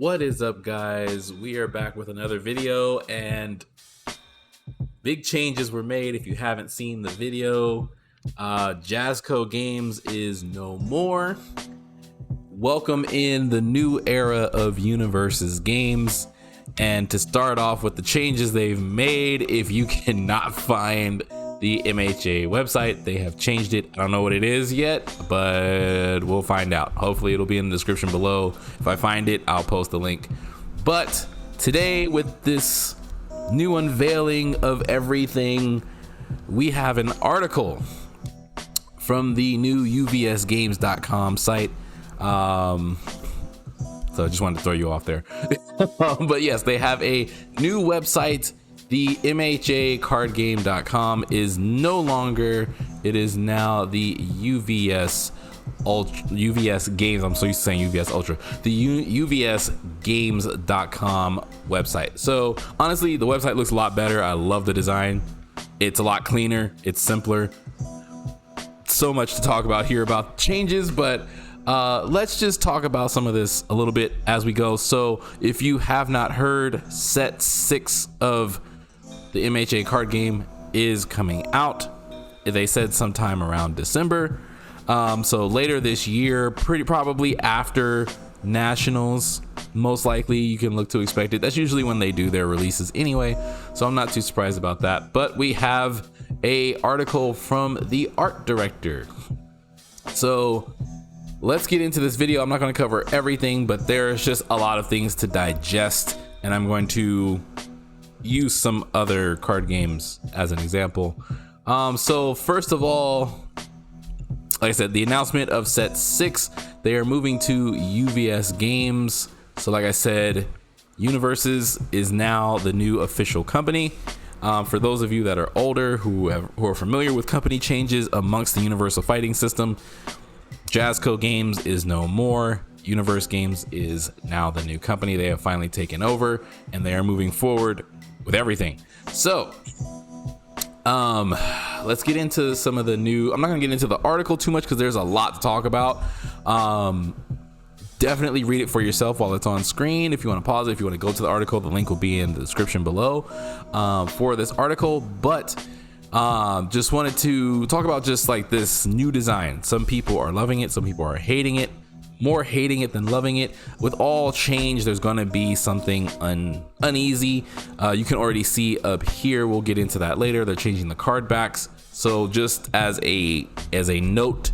What is up, guys? We are back with another video, and big changes were made. If you haven't seen the video, Jazzco Games is no more. Welcome in the new era of UVSgames. And to start off with the changes they've made, if you cannot find the MHA website, they have changed it. I don't know what it is yet, but we'll find out. Hopefully it'll be in the description below. If I find it, I'll post the link. But today, with this new unveiling of everything, we have an article from the new UVSgames.com site. So I just wanted to throw you off there. But yes, they have a new website. The MHAcardgame.com is no longer, it is now the UVS Games. I'm so used to saying UVS Ultra. The UVSgames.com website. So honestly, the website looks a lot better. I love the design. It's a lot cleaner. It's simpler. So much to talk about here about changes, but let's just talk about some of this a little bit as we go. So if you have not heard, set 6 of the MHA card game is coming out. They said sometime around December. So later this year, pretty probably after Nationals, most likely you can look to expect it. That's usually when they do their releases anyway, so I'm not too surprised about that. But we have a article from the art director. So let's get into this video. I'm not going to cover everything, but there's just a lot of things to digest, and I'm going to use some other card games as an example. So first of all, like I said, the announcement of set 6, they are moving to UVS Games. So like I said, Universes is now the new official company. For those of you that are older who are familiar with company changes amongst the Universal Fighting System, Jazzco Games is no more. UVSgames is now the new company. They have finally taken over, and they are moving forward with everything. So let's get into some of the new. I'm not gonna get into the article too much because there's a lot to talk about. Definitely read it for yourself while it's on screen. If you want to pause it, if you want to go to the article, the link will be in the description below for this article. But just wanted to talk about just like this new design. Some people are loving it, some people are hating it, more hating it than loving it. With all change, there's going to be something uneasy. You can already see up here, we'll get into that later, they're changing the card backs. So just as a note,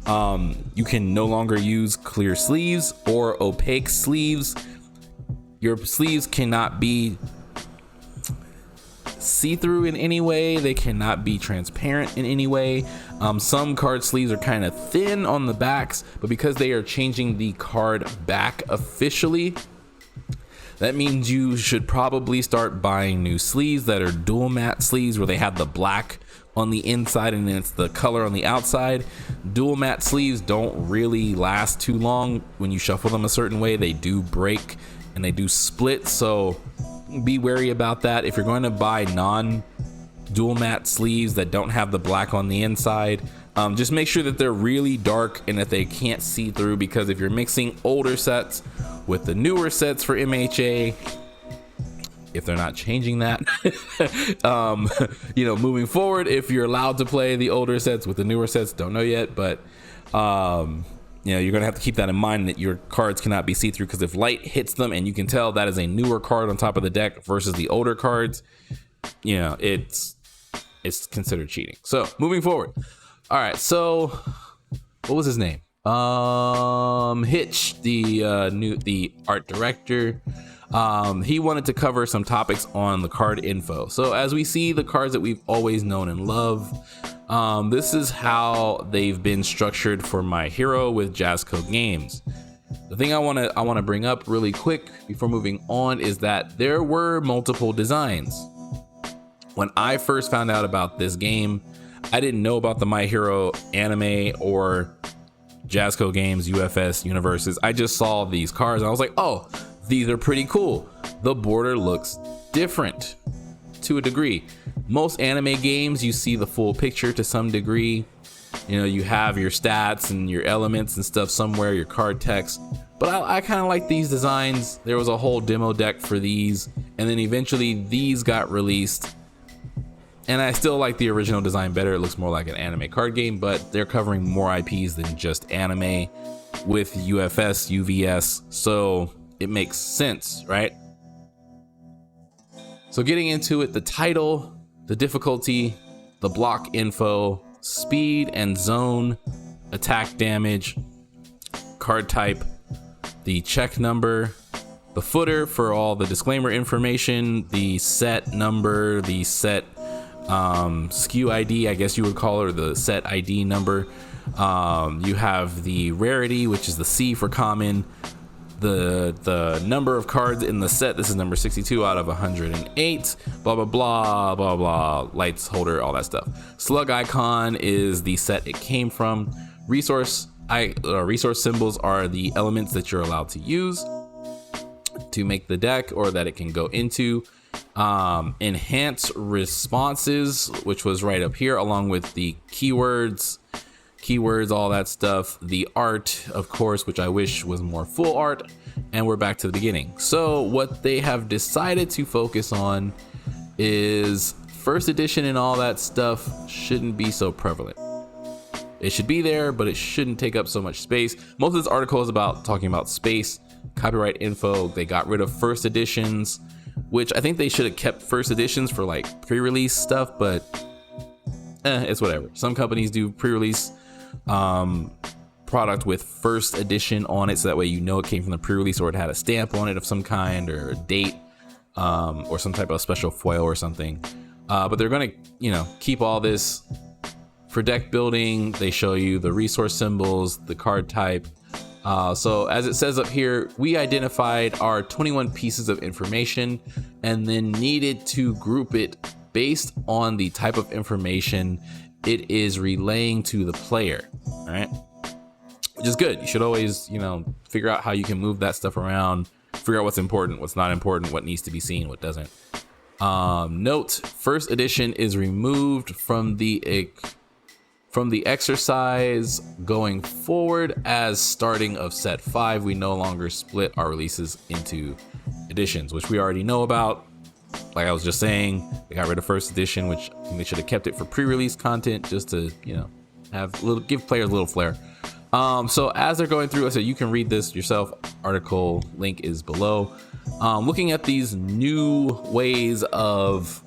you can no longer use clear sleeves or opaque sleeves. Your sleeves cannot be see-through in any way. They cannot be transparent in any way. Some card sleeves are kind of thin on the backs, but because they are changing the card back officially, that means you should probably start buying new sleeves that are dual matte sleeves, where they have the black on the inside and then it's the color on the outside. Dual matte sleeves don't really last too long. When you shuffle them a certain way, they do break and they do split, so be wary about that. If you're going to buy non-dual matte sleeves that don't have the black on the inside, just make sure that they're really dark and that they can't see through, because if you're mixing older sets with the newer sets for MHA, if they're not changing that, moving forward, if you're allowed to play the older sets with the newer sets, don't know yet, but you're gonna have to keep that in mind, that your cards cannot be see-through, because if light hits them and you can tell that is a newer card on top of the deck versus the older cards, it's considered cheating. So moving forward, all right, so what was his name? Hitch, the art director. He wanted to cover some topics on the card info. So as we see the cards that we've always known and love, this is how they've been structured for My Hero with Jazzco Games. The thing I want to bring up really quick before moving on is that there were multiple designs. When I first found out about this game, I didn't know about the My Hero anime or Jazzco Games, UFS, Universes. I just saw these cards and I was like, oh, these are pretty cool. The border looks different to a degree. Most anime games, you see the full picture to some degree. You have your stats and your elements and stuff somewhere, your card text. But I kind of like these designs. There was a whole demo deck for these, and then eventually these got released. And I still like the original design better. It looks more like an anime card game, but they're covering more IPs than just anime with UFS, UVS, so it makes sense, right? So getting into it, the title, the difficulty, the block info, speed and zone, attack damage, card type, the check number, the footer for all the disclaimer information, the set number, the set SKU ID, I guess you would call it, or the set ID number. You have the rarity, which is the C for common, the number of cards in the set. This is number 62 out of 108, blah blah blah blah blah, lights holder, all that stuff. Slug icon is the set it came from. Resource symbols are the elements that you're allowed to use to make the deck, or that it can go into. Enhance responses, which was right up here, along with the keywords, all that stuff. The art, of course, which I wish was more full art. And we're back to the beginning. So what they have decided to focus on is first edition, and all that stuff shouldn't be so prevalent. It should be there, but it shouldn't take up so much space. Most of this article is about talking about space, copyright info. They got rid of first editions, which I think they should have kept first editions for like pre-release stuff, but it's whatever. Some companies do pre-release product with first edition on it, so that way you know it came from the pre-release, or it had a stamp on it of some kind, or a date, or some type of special foil or something. But they're gonna, keep all this for deck building. They show you the resource symbols, the card type. So as it says up here, we identified our 21 pieces of information and then needed to group it based on the type of information it is relaying to the player. All right, which is good. You should always, figure out how you can move that stuff around, figure out what's important, what's not important, what needs to be seen, what doesn't. Note, first edition is removed from the exercise going forward. As starting of set 5, we no longer split our releases into editions, which we already know about. Like I was just saying, they got rid of first edition, which I think they should have kept it for pre-release content, just to give players a little flair. So as they're going through, I said you can read this yourself. Article link is below. Looking at these new ways of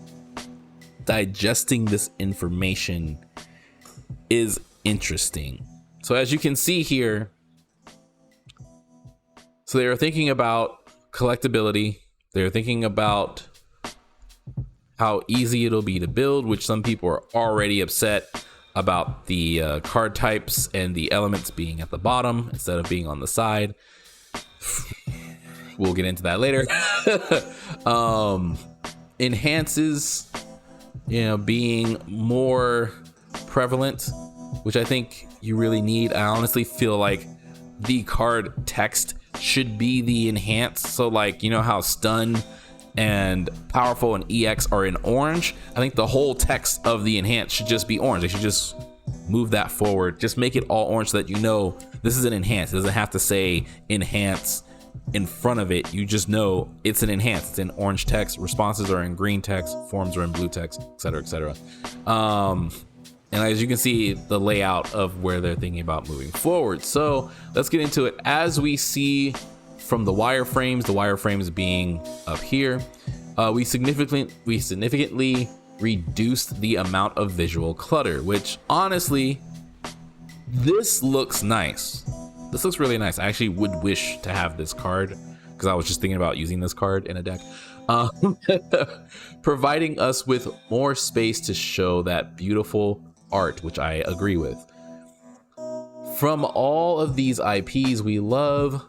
digesting this information is interesting. So as you can see here, so they are thinking about collectability. They're thinking about how easy it'll be to build, which some people are already upset about the card types and the elements being at the bottom instead of being on the side. We'll get into that later. Enhances, being more prevalent, which I think you really need. I honestly feel like the card text should be the enhance. So like, how stun and powerful and EX are in orange. I think the whole text of the enhance should just be orange. They should just move that forward. Just make it all orange so that this is an enhance. It doesn't have to say enhance in front of it. You just know it's an enhance. It's in orange text. Responses are in green text. Forms are in blue text, etc., etc. And as you can see, the layout of where they're thinking about moving forward. So let's get into it. As we see from the wireframes being up here, we significantly reduced the amount of visual clutter, which honestly, this looks nice. This looks really nice. I actually would wish to have this card, because I was just thinking about using this card in a deck. Providing us with more space to show that beautiful art, which I agree with. From all of these IPs we love,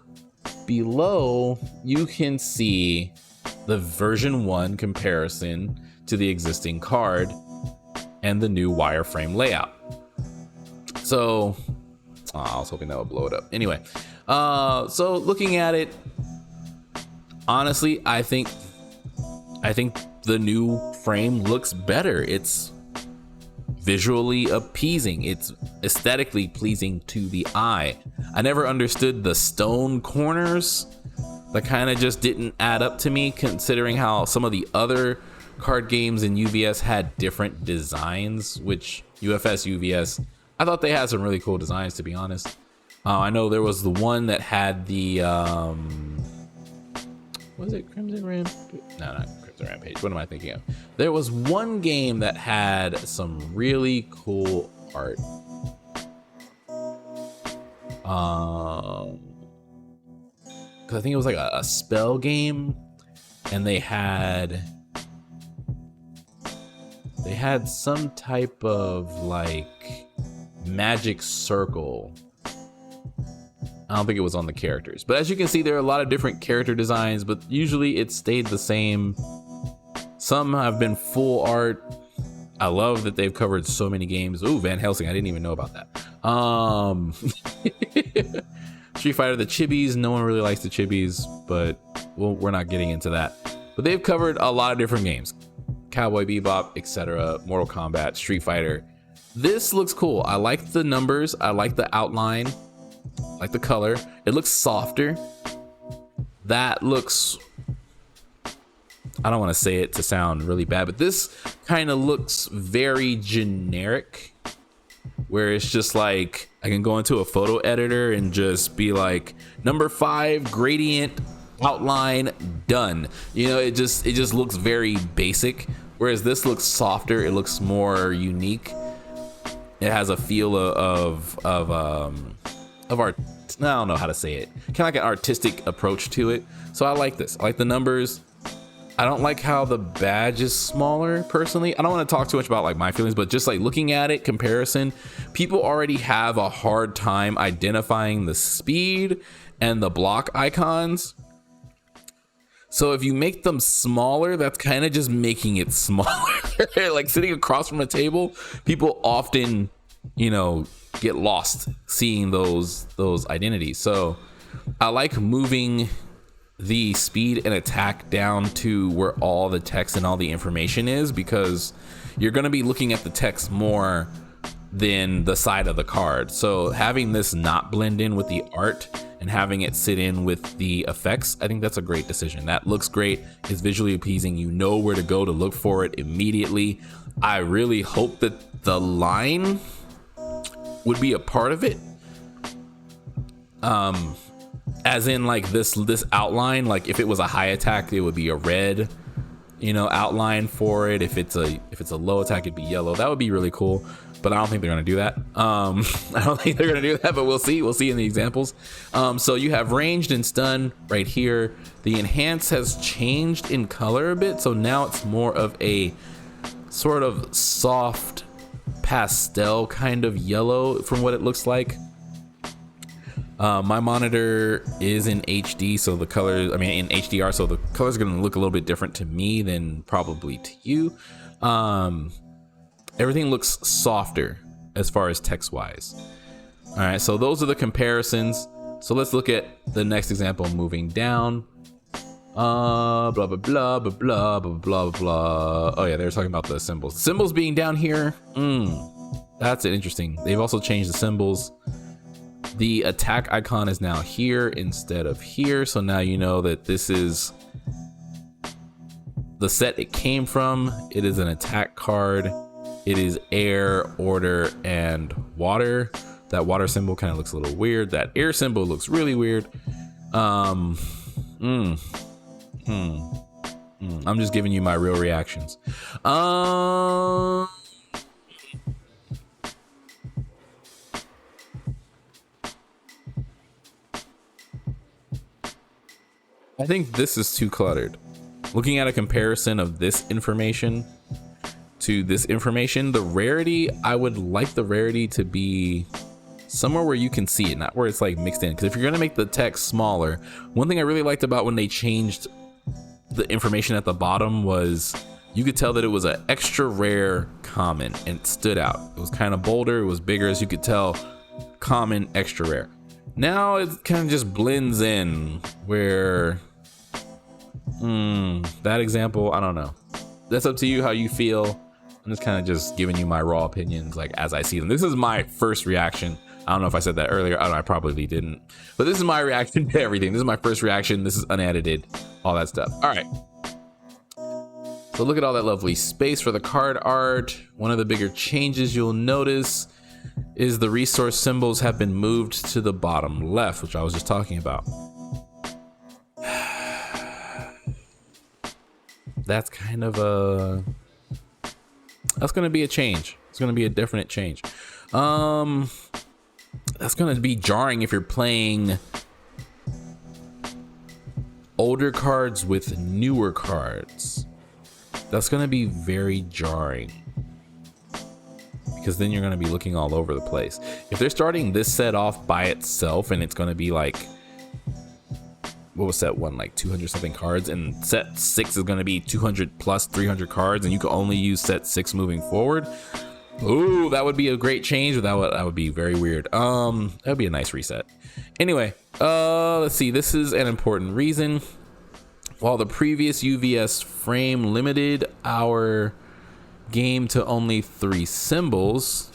below you can see the version 1 comparison to the existing card and the new wireframe layout. So I was hoping that would blow it up. Anyway, so looking at it, honestly, I think the new frame looks better. It's visually appeasing. It's aesthetically pleasing to the eye. I never understood the stone corners. That kind of just didn't add up to me, considering how some of the other card games in UVS had different designs, which UFS, UVS, I thought they had some really cool designs, to be honest. I know there was the one that had the, was it Crimson Rampage? No, not Crimson Rampage. What am I thinking of? There was one game that had some really cool art. I think it was like a spell game, and they had some type of like magic circle. I don't think it was on the characters, but as you can see, there are a lot of different character designs, but usually it stayed the same. Some have been full art. I love that they've covered so many games. Ooh, Van Helsing, I didn't even know about that. Street Fighter, the chibis, no one really likes the chibis, but we're not getting into that. But they've covered a lot of different games. Cowboy Bebop, etc., Mortal Kombat, Street Fighter. This looks cool. I like the numbers. I like the outline. I like the color. It looks softer. That looks... I don't want to say it to sound really bad, but this kind of looks very generic, where it's just like I can go into a photo editor and just be like, number 5 gradient outline done. You know, it just looks very basic, whereas this looks softer. It looks more unique. It has a feel of art. I don't know how to say it. Kind of like an artistic approach to it. So I like this. I like the numbers. I don't like how the badge is smaller, personally. I don't want to talk too much about like my feelings, but just like looking at it, comparison, people already have a hard time identifying the speed and the block icons. So if you make them smaller, that's kind of just making it smaller. Like sitting across from a table, people often, you know, get lost seeing those identities. So I like moving the speed and attack down to where all the text and all the information is, because you're going to be looking at the text more than the side of the card. So having this not blend in with the art and having it sit in with the effects, I think that's a great decision. That looks great. It's visually appeasing. You know where to go to look for it immediately. I really hope that the line would be a part of it. As in like this outline, like if it was a high attack, it would be a red, you know, outline for it. If it's a low attack, it'd be yellow. That would be really cool, but I don't think they're gonna do that. I don't think they're gonna do that, but we'll see in the examples. So you have ranged and stun right here. The enhance has changed in color a bit, so now it's more of a sort of soft pastel kind of yellow from what it looks like. My monitor is in HD, so the colors, in HDR, so the colors are going to look a little bit different to me than probably to you. Everything looks softer as far as text wise. All right, so those are the comparisons. So let's look at the next example, moving down. Blah, blah, blah, blah, blah, blah, blah, blah. Oh yeah, they were talking about the symbols. Symbols being down here. That's interesting. They've also changed the symbols. The attack icon is now here instead of here. So now you know that this is the set it came from. It is an attack card. It is air, order, and water. That water symbol kind of looks a little weird. That air symbol looks really weird. I'm just giving you my real reactions. I think this is too cluttered. Looking at a comparison of this information to this information, the rarity, I would like the rarity to be somewhere where you can see it, not where it's like mixed in. Because if you're gonna make the text smaller, one thing I really liked about when they changed the information at the bottom was you could tell that it was an extra rare common and it stood out. It was kind of bolder, it was bigger, as you could tell, common, extra rare. Now it kind of just blends in where that example, I don't know. That's up to you how you feel. I'm just kind of just giving you my raw opinions, like as I see them. This is my first reaction. I don't know if I said that earlier. I probably didn't, but this is my reaction to everything. This is my first reaction. This is unedited, all that stuff. All right. So look at all that lovely space for the card art. One of the bigger changes you'll notice is the resource symbols have been moved to the bottom left, which I was just talking about. That's kind of that's going to be a change. It's going to be a definite change. That's going to be jarring if you're playing older cards with newer cards. That's going to be very jarring, because then you're going to be looking all over the place. If they're starting this set off by itself and it's going to be like, what was set one, like 200 something cards, and set 6 is going to be 200 plus 300 cards, and you can only use set 6 moving forward. Ooh, that would be a great change, but that would be very weird. That would be a nice reset. Anyway, let's see. This is an important reason. While the previous UVS frame limited our game to only 3 symbols,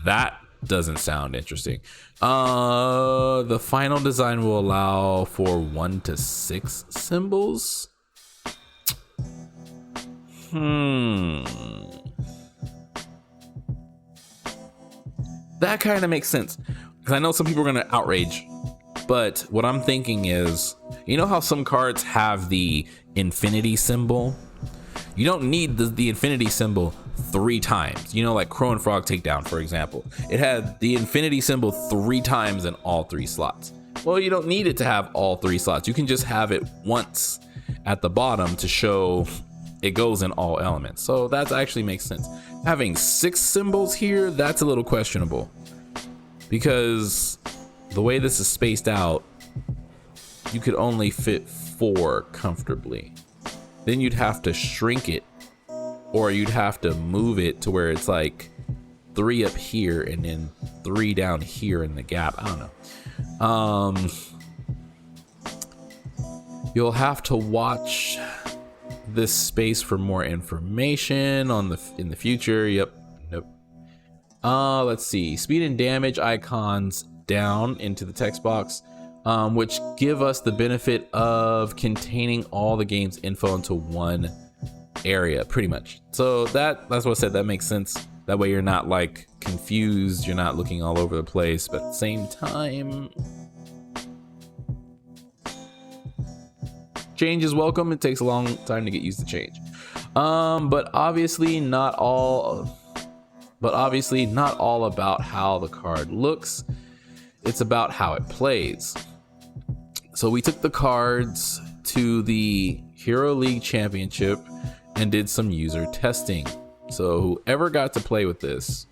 that doesn't sound interesting. The final design will allow for 1 to 6 symbols. That kind of makes sense, because I know some people are going to outrage, but what I'm thinking is, you know how some cards have the infinity symbol? You don't need the infinity symbol 3 times. You know, like Crow and Frog Takedown, for example. It had the infinity symbol 3 times in all 3 slots. Well, you don't need it to have all 3 slots. You can just have it once at the bottom to show it goes in all elements. So that actually makes sense. Having 6 symbols here, that's a little questionable, because the way this is spaced out, you could only fit 4 comfortably. Then you'd have to shrink it, or you'd have to move it to where it's like 3 up here and then 3 down here in the gap. I don't know. You'll have to watch this space for more information in the future. Yep. Nope. Let's see. Speed and damage icons down into the text box, which give us the benefit of containing all the game's info into one area, pretty much. So that's what I said. That makes sense. That way you're not like confused. You're not looking all over the place, but at the same time, change is welcome. It takes a long time to get used to change. But obviously not all about how the card looks. It's about how it plays. So we took the cards to the Hero League Championship and did some user testing. So whoever got to play with this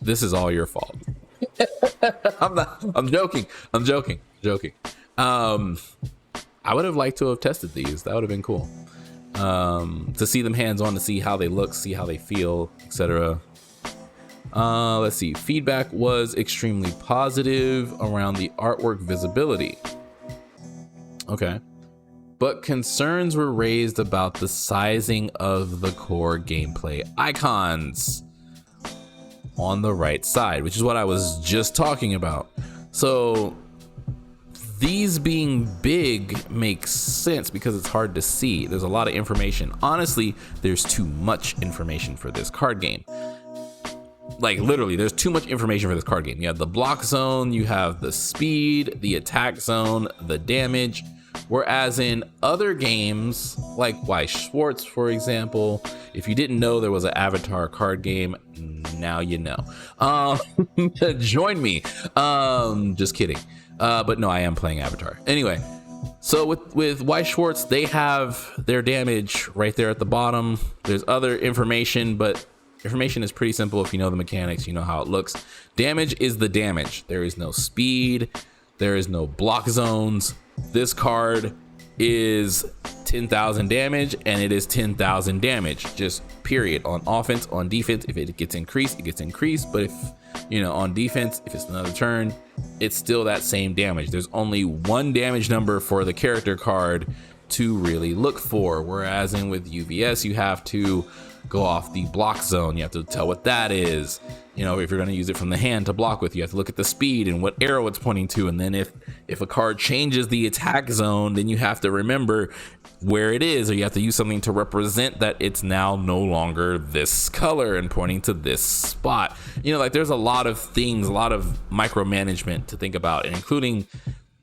is all your fault. I'm joking. I would have liked to have tested these. That would have been cool. To see them hands-on, to see how they look, see how they feel, etc. Let's see. Feedback was extremely positive around the artwork visibility. Okay. But concerns were raised about the sizing of the core gameplay icons on the right side, which is what I was just talking about. So these being big makes sense because it's hard to see. There's a lot of information. Honestly, there's too much information for this card game. Like literally, there's too much information for this card game. You have the block zone, you have the speed, the attack zone, the damage. Whereas in other games, like Weiss Schwarz, for example, if you didn't know there was an Avatar card game, now you know. Join me. Just kidding. But no, I am playing Avatar. Anyway, so with Weiss Schwarz, they have their damage right there at the bottom. There's other information, but information is pretty simple. If you know the mechanics, you know how it looks. Damage is the damage. There is no speed. There is no block zones. This card is 10,000 damage, and it is 10,000 damage, just period. On offense, on defense, if it gets increased, it gets increased. But if, you know, on defense, if it's another turn, it's still that same damage. There's only one damage number for the character card, to really look for. Whereas with UVS, you have to go off the block zone. You have to tell what that is. You know, if you're going to use it from the hand to block with, you have to look at the speed and what arrow it's pointing to. And then if a card changes the attack zone, then you have to remember where it is, or you have to use something to represent that it's now no longer this color and pointing to this spot. You know, like there's a lot of things, a lot of micromanagement to think about, and including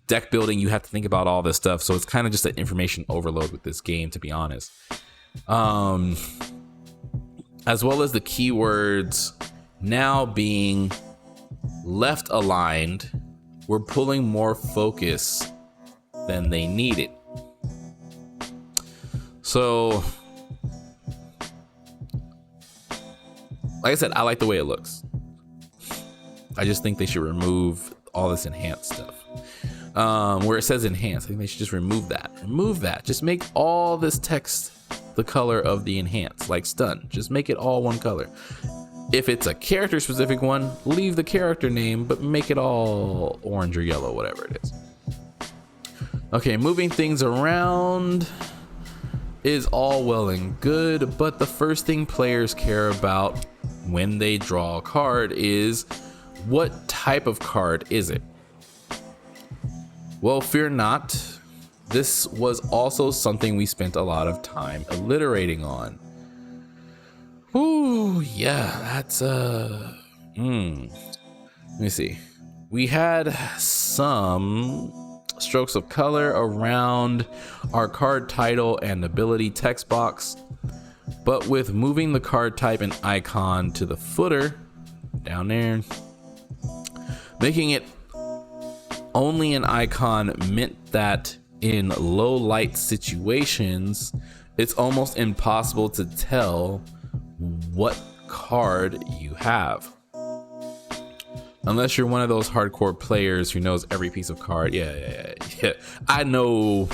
deck building. You have to think about all this stuff. So it's kind of just an information overload with this game, to be honest. As well as the keywords now being left aligned, we're pulling more focus than they needed. So, like I said, I like the way it looks. I just think they should remove all this enhanced stuff. Where it says enhanced, I think they should just remove that. Remove that. Just make all this text the color of the enhanced, like stun. Just make it all one color. If it's a character specific one, leave the character name, but make it all orange or yellow, whatever it is. Okay, moving things around is all well and good, but the first thing players care about when they draw a card is, what type of card is it? Well, fear not. This was also something we spent a lot of time alliterating on. Ooh, yeah, that's let me see. We had some strokes of color around our card title and ability text box, but with moving the card type and icon to the footer down there, making it only an icon meant that in low light situations, it's almost impossible to tell what card you have. Unless you're one of those hardcore players who knows every piece of card. Yeah. I know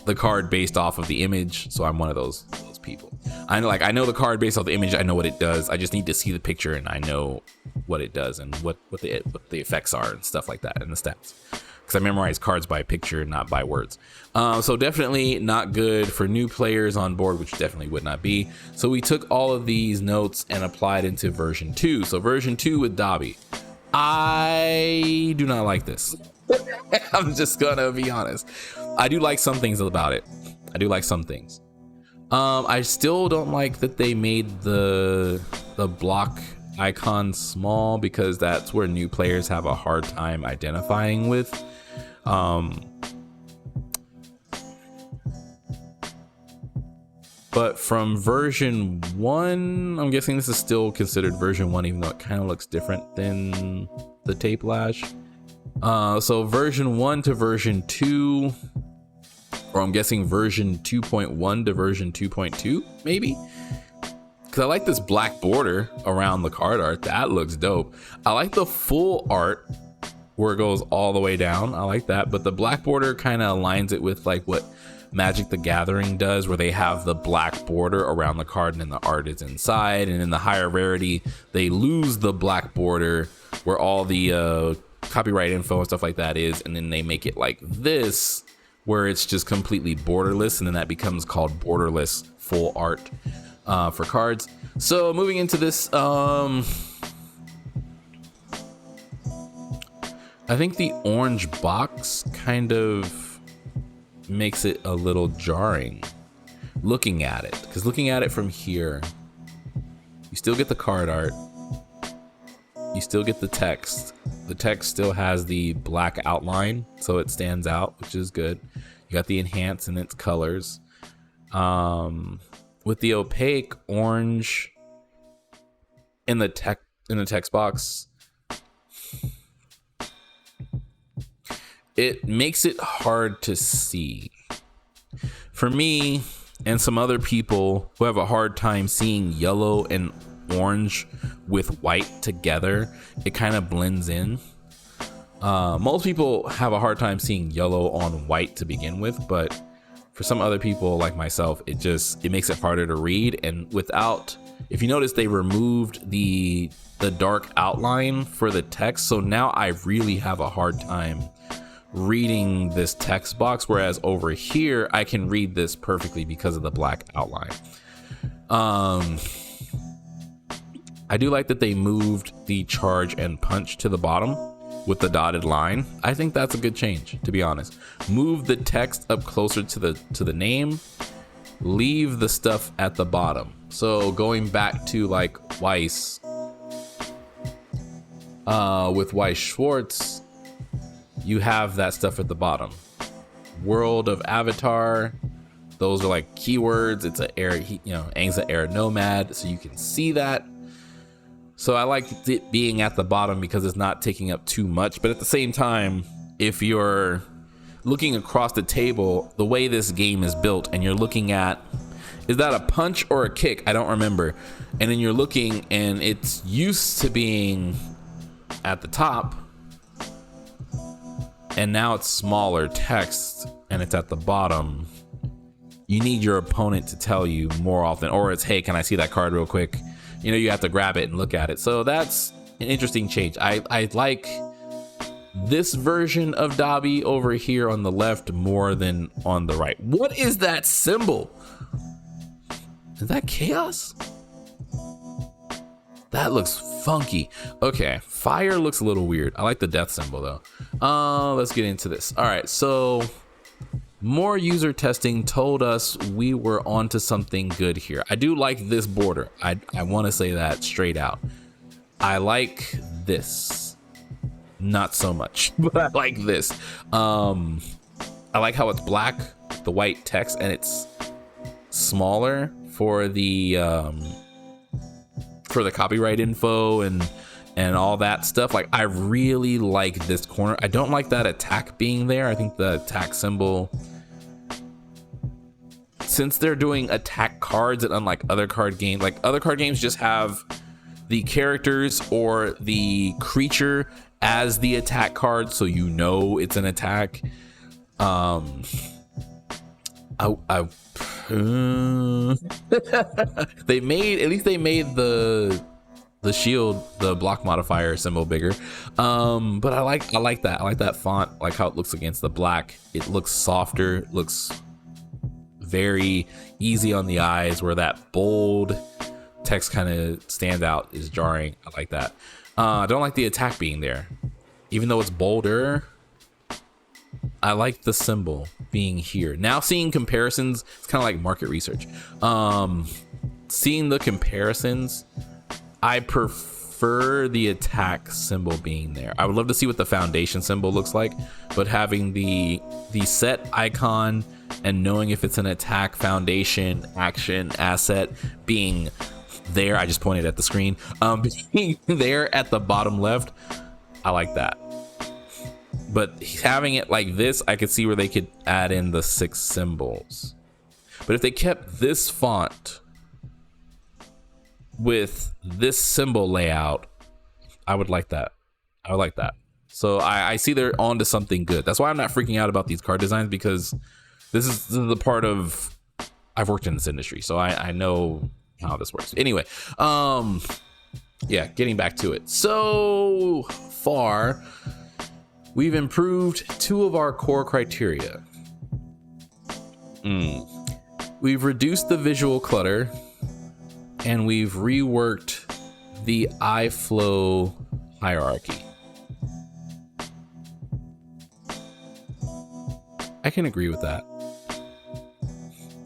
the card based off of the image, so I'm one of those people. I know the card based off the image. I know what it does. I just need to see the picture and I know what it does and what the effects are and stuff like that and the stats. Because I memorize cards by picture, not by words. So definitely not good for new players on board, which definitely would not be. So we took all of these notes and applied into version 2. So version 2 with Dobby. I do not like this. I'm just gonna be honest. I do like some things about it. I do like some things. I still don't like that they made the block icon small, because that's where new players have a hard time identifying with. But from version 1, I'm guessing this is still considered version 1, even though it kind of looks different than the tape lash. So version 1 to version 2, or I'm guessing version 2.1 to version 2.2, maybe? Because I like this black border around the card art. That looks dope. I like the full art where it goes all the way down. I like that. But the black border kind of aligns it with like what Magic the Gathering does, where they have the black border around the card and then the art is inside. And in the higher rarity, they lose the black border where all the copyright info and stuff like that is. And then they make it like this, where it's just completely borderless. And then that becomes called borderless full art for cards. So moving into this, I think the orange box kind of makes it a little jarring looking at it, because looking at it from here, you still get the card art, you still get the text. The text still has the black outline, so it stands out, which is good. You got the enhance and its colors. With the opaque orange in the text box, it makes it hard to see. For me and some other people who have a hard time seeing yellow and orange with white together, it kind of blends in. Most people have a hard time seeing yellow on white to begin with, but for some other people like myself, it makes it harder to read. And if you notice, they removed the dark outline for the text, so now I really have a hard time reading this text box, whereas over here I can read this perfectly because of the black outline. I do like that they moved the charge and punch to the bottom with the dotted line. I think that's a good change, to be honest. Move the text up closer to the name, leave the stuff at the bottom. So going back to like Weiss, with Weiss Schwarz, you have that stuff at the bottom. World of Avatar, those are like keywords. It's an air, Aang's an air nomad, so you can see that. So I like it being at the bottom because it's not taking up too much. But at the same time, if you're looking across the table, the way this game is built, and you're looking at, is that a punch or a kick? I don't remember. And then you're looking, and it's used to being at the top, and now it's smaller text and it's at the bottom. You need your opponent to tell you more often, or it's, hey, can I see that card real quick? You have to grab it and look at it. So that's an interesting change. I like this version of Dabi over here on the left more than on the right. What is that symbol? Is that chaos? That looks funky. Okay, fire looks a little weird. I like the death symbol though. Let's get into this. All right, so more user testing told us we were onto something good here. I do like this border. I want to say that straight out. I like this. Not so much, but I like this. I like how it's black, the white text, and it's smaller for the copyright info and all that stuff. Like, I really like this corner. I don't like that attack being there. I think the attack symbol, since they're doing attack cards, and unlike other card games, like other card games just have the characters or the creature as the attack card, so it's an attack. They made the shield, the block modifier symbol bigger. But I like that. I like that font, I like how it looks against the black. It looks softer, looks very easy on the eyes, where that bold text kind of stands out, is jarring. I like that. I don't like the attack being there, even though it's bolder. I like the symbol being here. Now seeing comparisons, it's kind of like market research. Seeing the comparisons, I prefer the attack symbol being there. I would love to see what the foundation symbol looks like, but having the set icon and knowing if it's an attack, foundation, action, asset being there, I just pointed at the screen, being there at the bottom left, I like that. But having it like this, I could see where they could add in the 6 symbols. But if they kept this font with this symbol layout, I would like that. I would like that. So I see they're on to something good. That's why I'm not freaking out about these card designs, because this is the part of, I've worked in this industry, so I know how this works. Anyway, yeah, getting back to it. So far, we've improved 2 of our core criteria. We've reduced the visual clutter, and we've reworked the eye flow hierarchy. I can agree with that.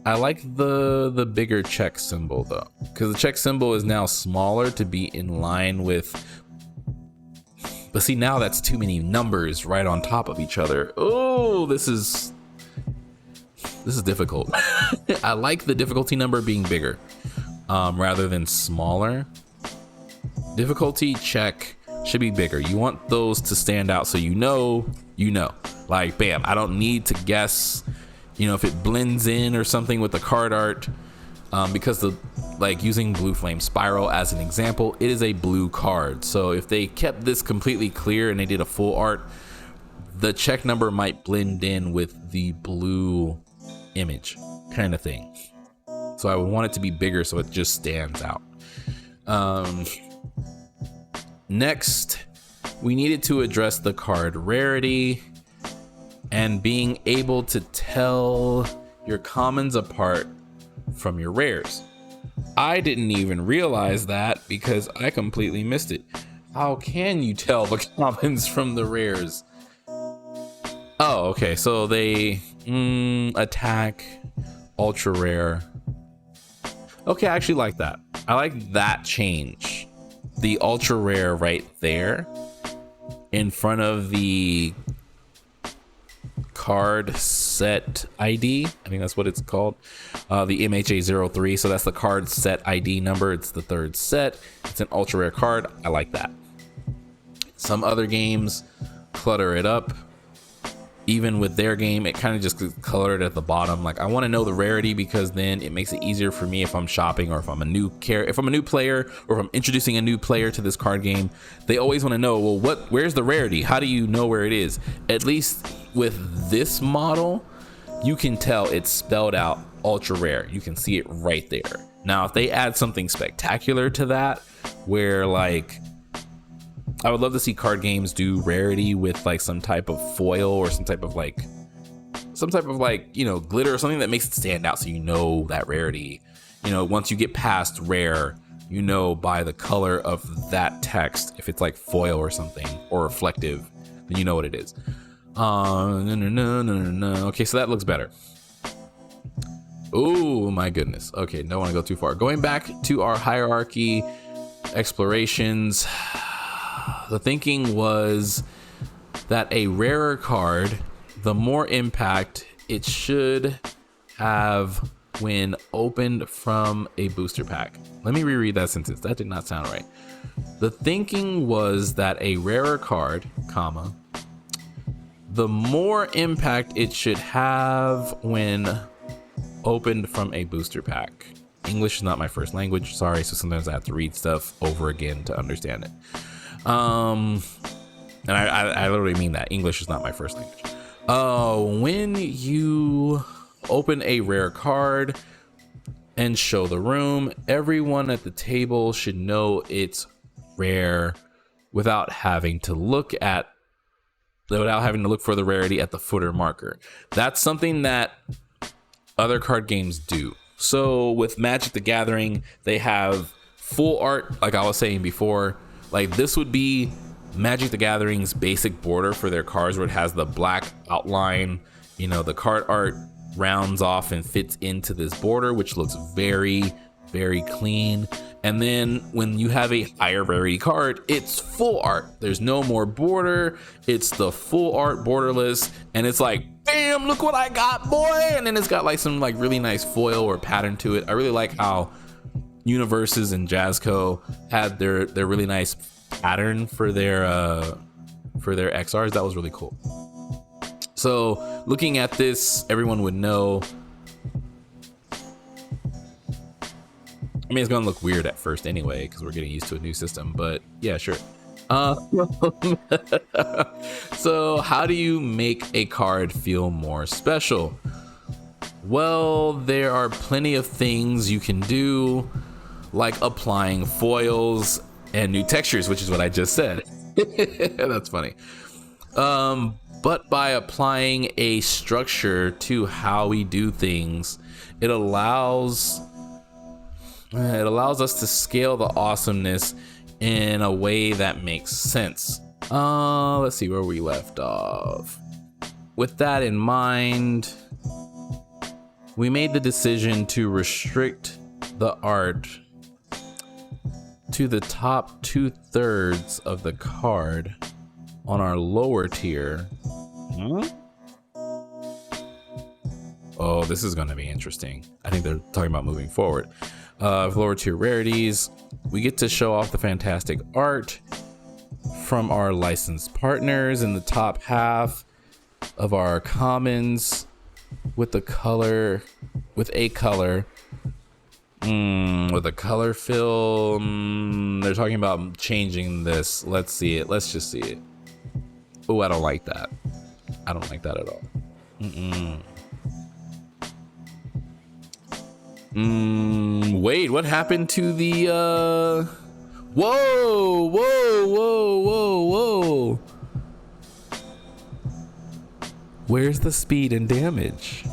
I like the bigger check symbol though, because the check symbol is now smaller to be in line with. But see, now that's too many numbers right on top of each other. Oh, this is difficult. I like the difficulty number being bigger, rather than smaller. Difficulty check should be bigger. You want those to stand out, so you know. Like, bam, I don't need to guess, if it blends in or something with the card art, because using Blue Flame Spiral as an example, it is a blue card. So if they kept this completely clear and they did a full art, the check number might blend in with the blue image kind of thing. So I would want it to be bigger so it just stands out. Next, we needed to address the card rarity. and being able to tell your commons apart from your rares. I didn't even realize that because I completely missed it. How can you tell the commons from the rares? Oh, okay. So they attack, ultra rare. Okay, I actually like that. I like that change. The ultra rare right there in front of the card set ID. I think that's what it's called. The MHA03. So that's the card set ID number. It's the third set. It's an ultra rare card. I like that. Some other games clutter it up. Even with their game, it kind of just colored at the bottom. Like, I want to know the rarity because then it makes it easier for me if I'm shopping or if I'm a new player or if I'm introducing a new player to this card game. They always want to know, well, where's the rarity? How do you know where it is? At least with this model, you can tell it's spelled out ultra rare. You can see it right there. Now, if they add something spectacular to that, where like, I would love to see card games do rarity with like some type of foil or some type of like, you know, glitter or something that makes it stand out. So you know that rarity, you know, once you get past rare, you know, by the color of that text, if it's like foil or something or reflective, then you know what it is. No. Okay, so that looks better. Oh my goodness. Okay, don't want to go too far. Going back to our hierarchy explorations. The thinking was that a rarer card, the more impact it should have when opened from a booster pack. Let me reread that sentence. That did not sound right. The thinking was that a rarer card, comma, the more impact it should have when opened from a booster pack. English is not my first language. Sorry, so sometimes I have to read stuff over again to understand it. And I literally mean that. English is not my first language. When you open a rare card and show the room, everyone at the table should know it's rare without having to look for the rarity at the footer marker. That's something that other card games do. So with Magic the Gathering, they have full art, like I was saying before. Like, this would be Magic the Gathering's basic border for their cards, where it has the black outline. You know, the card art rounds off and fits into this border, which looks very, very clean. And then when you have a higher rarity card, it's full art. There's no more border. It's the full art borderless. And it's like, bam, look what I got, boy. And then it's got like some like really nice foil or pattern to it. I really like how Universes and Jazzco had their really nice pattern for their XRs. That was really cool. So looking at this, everyone would know. I mean, it's gonna look weird at first anyway because we're getting used to a new system, but yeah, sure. So how do you make a card feel more special? Well, there are plenty of things you can do, like applying foils and new textures, which is what I just said. That's funny. But by applying a structure to how we do things, it allows us to scale the awesomeness in a way that makes sense. Let's see where we left off. With that in mind, we made the decision to restrict the art to the top 2/3 of the card on our lower tier. Oh, this is going to be interesting. I think they're talking about moving forward. Lower tier rarities, we get to show off the fantastic art from our licensed partners in the top half of our commons with a color fill. They're talking about changing this. Let's see it. Let's just see it. Oh, I don't like that. I don't like that at all. Wait, what happened to the whoa. Where's the speed and damage?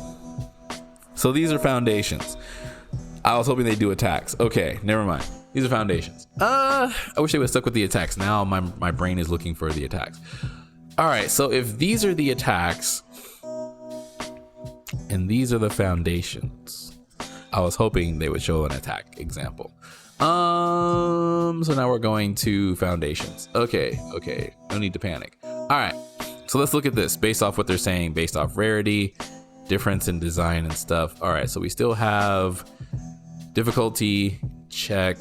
So these are foundations. I was hoping they'd do attacks. Okay, never mind. These are foundations. I wish they would have stuck with the attacks. Now my brain is looking for the attacks. All right, so if these are the attacks and these are the foundations, I was hoping they would show an attack example. So now we're going to foundations. Okay, no need to panic. All right, so let's look at this based off what they're saying, based off rarity, difference in design and stuff. All right, so we still have difficulty, check.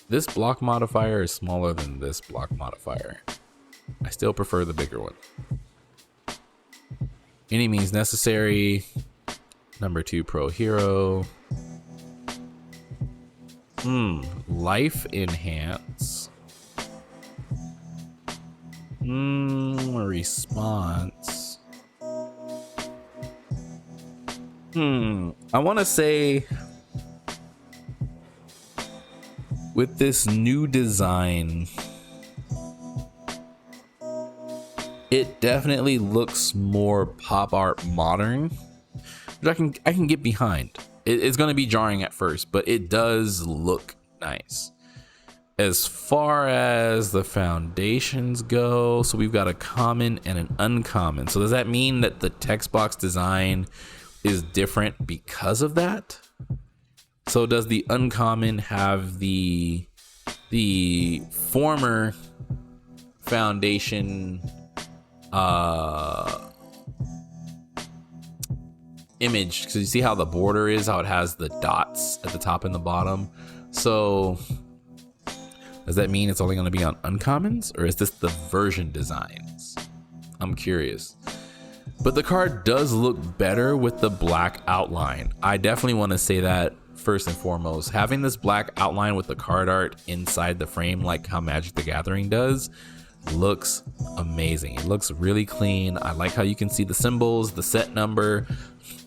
This block modifier is smaller than this block modifier. I still prefer the bigger one. Any means necessary. Number 2 pro hero. Life enhance. Response. I want to say with this new design, it definitely looks more pop art modern, which I can get behind. It's going to be jarring at first, but it does look nice. As far as the foundations go, so we've got a common and an uncommon. So does that mean that the text box design is different because of that? So does the uncommon have the former foundation image? Because you see how the border is, how it has the dots at the top and the bottom. So does that mean it's only going to be on uncommons, or is this the version designs? I'm curious. But the card does look better with the black outline. I definitely want to say that first and foremost. Having this black outline with the card art inside the frame, like how Magic the Gathering does, looks amazing. It looks really clean. I like how you can see the symbols, the set number.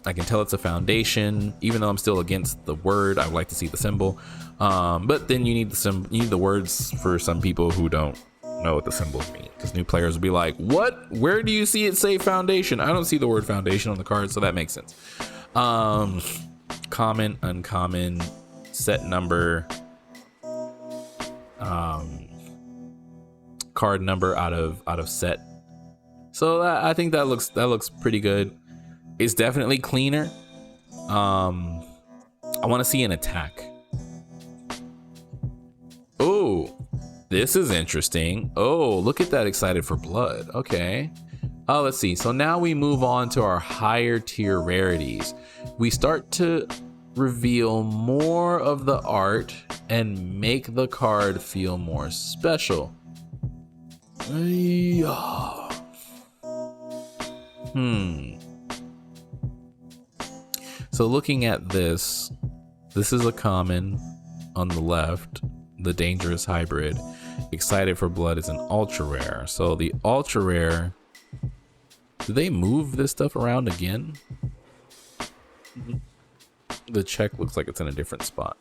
I can tell it's a foundation. Even though I'm still against the word, I would like to see the symbol. But then you need the words for some people who don't know what the symbols mean, because new players will be like, what? Where do you see it say foundation? I don't see the word foundation on the card, so that makes sense. Common, uncommon, set number, card number out of set. So I think that looks pretty good. It's definitely cleaner. I want to see an attack. Oh, this is interesting. Oh, look at that, excited for blood. Okay. Oh, let's see. So now we move on to our higher tier rarities. We start to reveal more of the art and make the card feel more special. So looking at this is a common on the left, the dangerous hybrid. Excited for blood is an ultra rare. So the ultra rare, do they move this stuff around again? The check looks like it's in a different spot.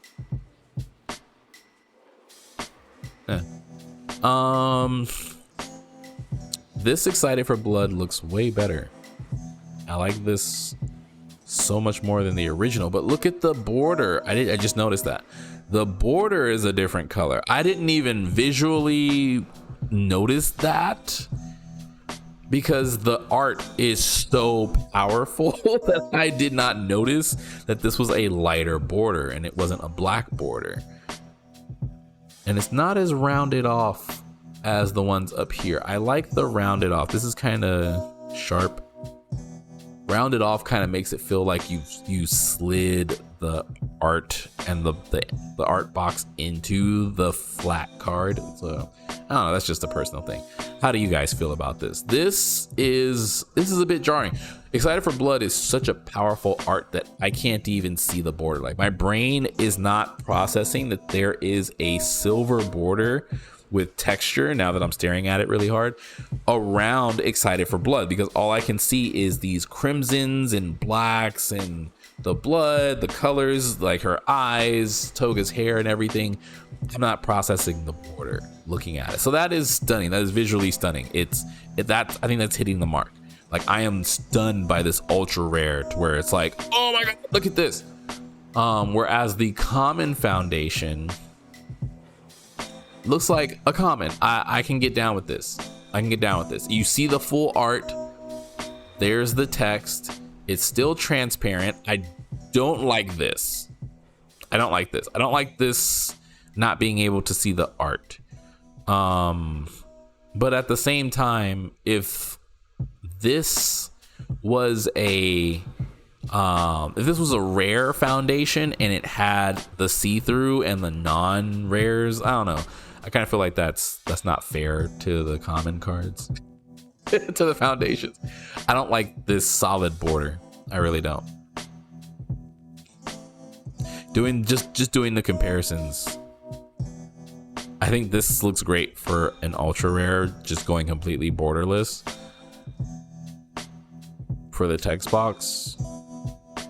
This excited for blood looks way better. I like this so much more than the original, but look at the border. I just noticed that the border is a different color. I didn't even visually notice that because the art is so powerful that I did not notice that this was a lighter border and it wasn't a black border. And it's not as rounded off as the ones up here. I like the rounded off. This is kind of sharp. Rounded off kind of makes it feel like you slid the art and the art box into the flat card. So I don't know, that's just a personal thing. How do you guys feel about this? This is a bit jarring. Excited for Blood is such a powerful art that I can't even see the border. Like, my brain is not processing that there is a silver border with texture, now that I'm staring at it really hard, around Excited for Blood, because all I can see is these crimsons and blacks and the blood, the colors, like her eyes, Toga's hair and everything. I'm not processing the border looking at it. So that is stunning. That is visually stunning. I think that's hitting the mark. Like, I am stunned by this ultra rare to where it's like, oh my god, look at this. Whereas the common foundation looks like a common. I can get down with this. You see the full art. There's the text. It's still transparent. I don't like this. I don't like this not being able to see the art. But at the same time, if this was a rare foundation and it had the see-through and the non-rares, I don't know. I kind of feel like that's not fair to the common cards, to the foundations. I don't like this solid border. I really don't. Doing the comparisons, I think this looks great for an ultra rare, just going completely borderless for the text box,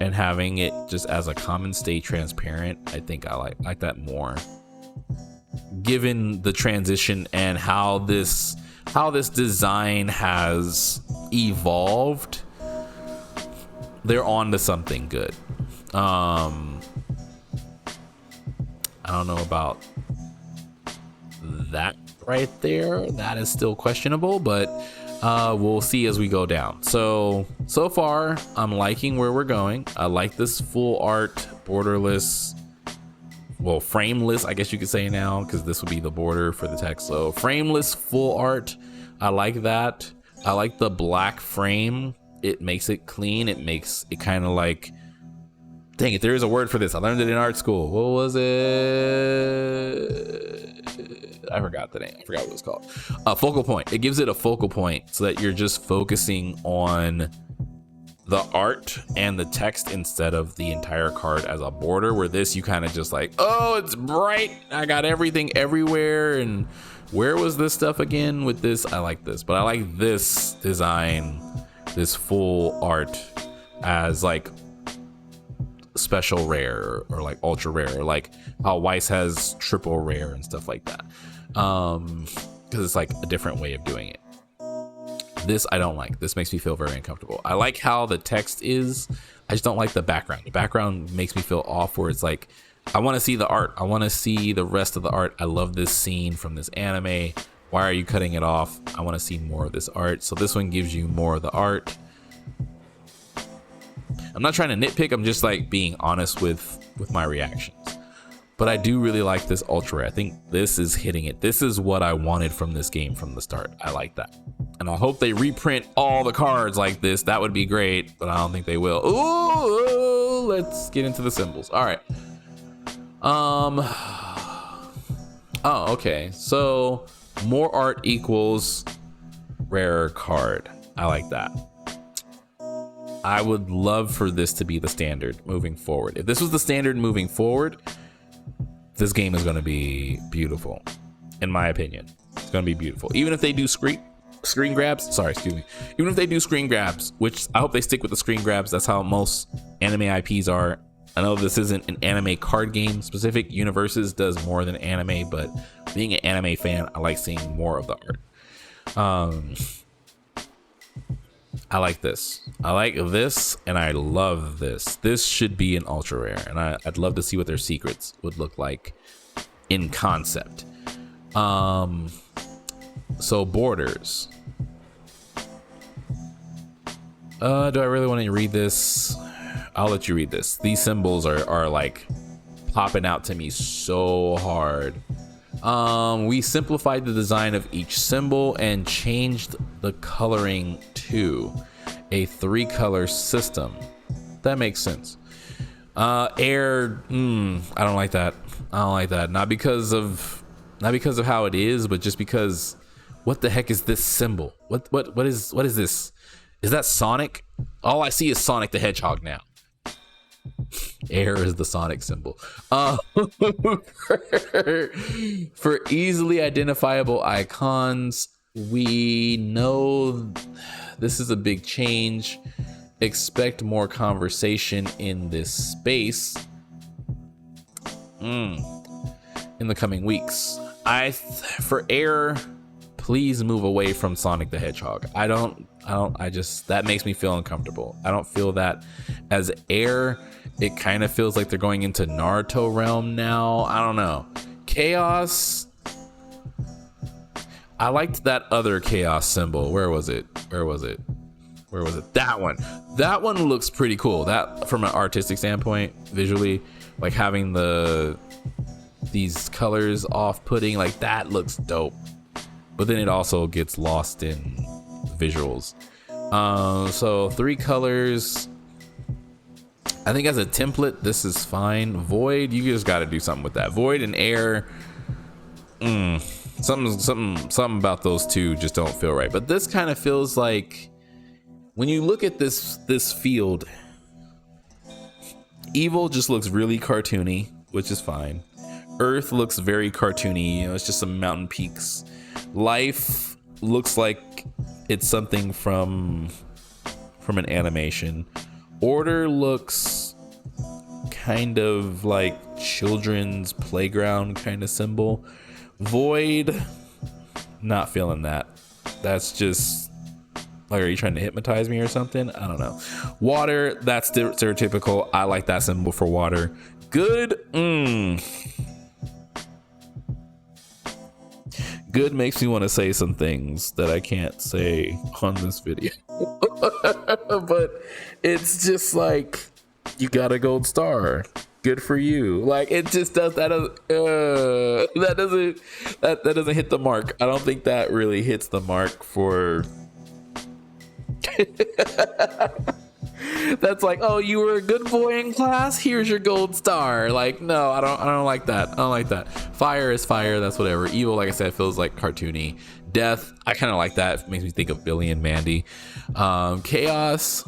and having it just as a common stay transparent. I think I like that more, given the transition and how this design has evolved. They're on to something good. I don't know about that right there. That is still questionable, but we'll see as we go down. So far, I'm liking where we're going. I like this full art, borderless, well, frameless, I guess you could say now, because this would be the border for the text. So frameless full art, I like that. I like the black frame. It makes it clean. It makes it kind of like, dang it, there is a word for this. I learned it in art school. What was it? I forgot the name. I forgot what it was called. A focal point. It gives it a focal point so that you're just focusing on the art and the text instead of the entire card as a border, where this you kind of just like, oh, it's bright. I got everything everywhere. And where was this stuff again with this? I like this, but I like this design, this full art as like special rare or like ultra rare, or like how Weiss has triple rare and stuff like that, because it's like a different way of doing it. This I don't like. This makes me feel very uncomfortable. I like how the text is. I just don't like the background. The background makes me feel off, where it's like, I want to see the art. I want to see the rest of the art. I love this scene from this anime. Why are you cutting it off? I want to see more of this art. So this one gives you more of the art. I'm not trying to nitpick. I'm just like being honest with my reactions. But I do really like this ultra rare. I think this is hitting it. This is what I wanted from this game from the start. I like that. And I hope they reprint all the cards like this. That would be great, but I don't think they will. Ooh, let's get into the symbols. All right. Oh, okay. So more art equals rarer card. I like that. I would love for this to be the standard moving forward. If this was the standard moving forward, this game is going to be beautiful, in my opinion. It's going to be beautiful. Even if they do screen grabs, even if they do screen grabs, which I hope they stick with the screen grabs. That's how most anime IPs are. I know this isn't an anime card game specific. Universes does more than anime, but being an anime fan, I like seeing more of the art. I like this. I like this, and I love this. This should be an ultra rare, and I'd love to see what their secrets would look like in concept. So borders. Do I really want to read this? I'll let you read this. These symbols are like popping out to me so hard. We simplified the design of each symbol and changed the coloring to a 3-color system. That makes sense. Air, I don't like that. Not because of how it is, but just because, what the heck is this symbol? What is this? Is that Sonic? All I see is Sonic the Hedgehog now. Air is the Sonic symbol. For easily identifiable icons, we know this is a big change. expect more conversation in this space in the coming weeks. For Air, please move away from Sonic the Hedgehog. That makes me feel uncomfortable. I don't feel that as Air. It kind of feels like they're going into Naruto realm now. I don't know. Chaos. I liked that other Chaos symbol. Where was it? That one looks pretty cool. That, from an artistic standpoint, visually, like having these colors off-putting, like that looks dope. But then it also gets lost in visuals. So 3 colors. I think as a template, this is fine. Void, you just got to do something with that. Void and Air, something about those two just don't feel right. But this kind of feels like, when you look at this field, Evil just looks really cartoony, which is fine. Earth looks very cartoony. It's just some mountain peaks. Life looks like it's something from an animation. Order looks kind of like children's playground kind of symbol. Void, not feeling that. That's just like, are you trying to hypnotize me or something? I don't know. Water, that's stereotypical. I like that symbol for water. Good. Good makes me want to say some things that I can't say on this video. But it's just like, you got a gold star. Good for you. Like, it just does that. That doesn't hit the mark. I don't think that really hits the mark for. That's like, oh, you were a good boy in class, here's your gold star. Like, no, I don't like that. I don't like that. Fire is fire, that's whatever. Evil, like I said, feels like cartoony. Death, I kind of like that. It makes me think of Billy and Mandy. Chaos,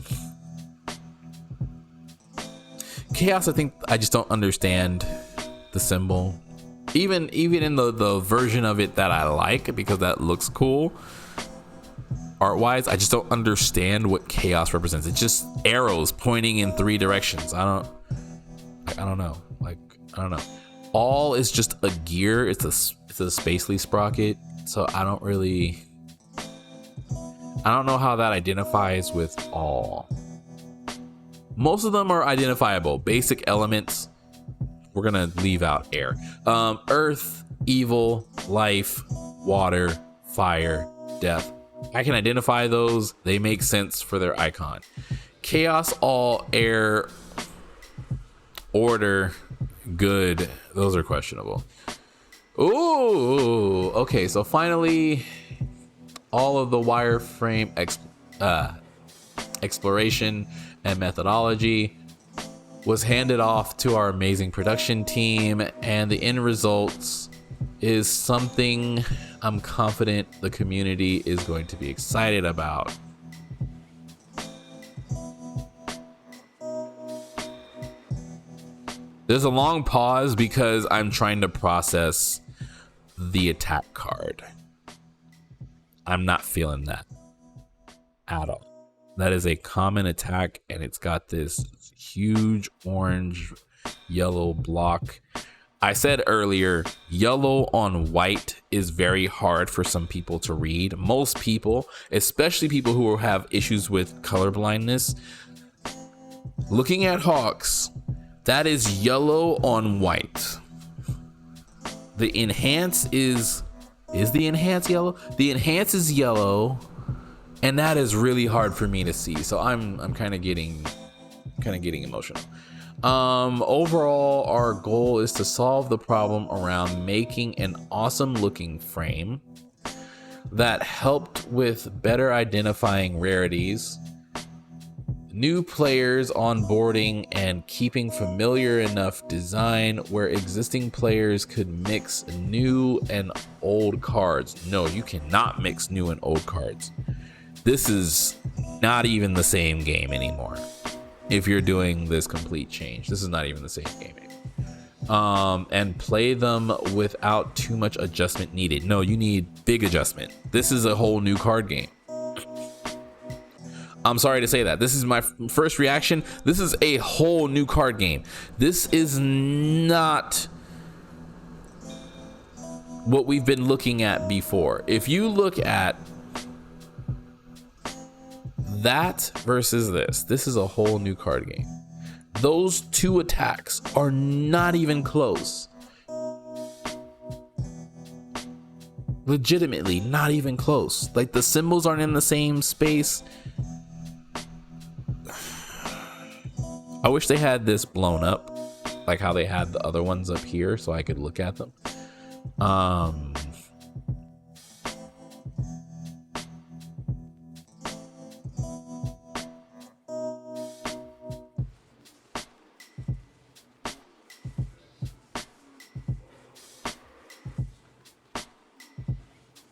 I think I just don't understand the symbol, even in the version of it that I like, because that looks cool art wise. I just don't understand what chaos represents. It's just arrows pointing in 3 directions. I don't know. All is just a gear. It's a Spacely sprocket. So I don't know how that identifies with all. Most of them are identifiable. Basic elements, we're gonna leave out air. Earth, evil, life, water, fire, death. I can identify those. They make sense for their icon. Chaos, all, air, order, good. Those are questionable. Ooh, okay. So finally, all of the wireframe exploration and methodology was handed off to our amazing production team, and the end results is something I'm confident the community is going to be excited about. There's a long pause because I'm trying to process the attack card. I'm not feeling that at all. That is a common attack, and it's got this huge orange yellow block. I said earlier, yellow on white is very hard for some people to read. Most people, especially people who have issues with color blindness, looking at Hawks, that is yellow on white. The enhance is the enhance yellow? The enhance is yellow, and that is really hard for me to see. So I'm kind of getting emotional. Overall, our goal is to solve the problem around making an awesome looking frame that helped with better identifying rarities, new players onboarding, and keeping familiar enough design where existing players could mix new and old cards. No, you cannot mix new and old cards. This is not even the same game anymore. If you're doing this complete change, this is not even the same game anymore. And play them without too much adjustment needed. No, you need big adjustment. This is a whole new card game. I'm sorry to say that. This is my first reaction. This is a whole new card game. This is not what we've been looking at before. If you look at that versus this is a whole new card game. Those two attacks are not even close. Legitimately not even close. Like, the symbols aren't in the same space. I wish they had this blown up like how they had the other ones up here so I could look at them.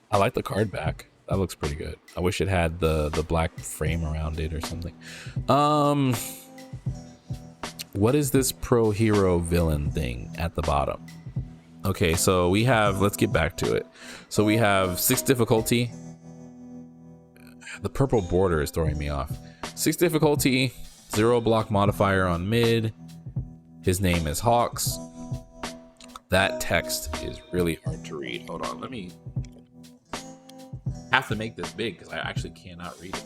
I like the card back. That looks pretty good. I wish it had the black frame around it or something. What is this pro hero villain thing at the bottom? Okay, so we have, let's get back to it. So we have 6 difficulty. The purple border is throwing me off. 6 difficulty, 0 block modifier on mid. His name is Hawks. That text is really hard to read. Hold on, let me have to make this big because I actually cannot read it.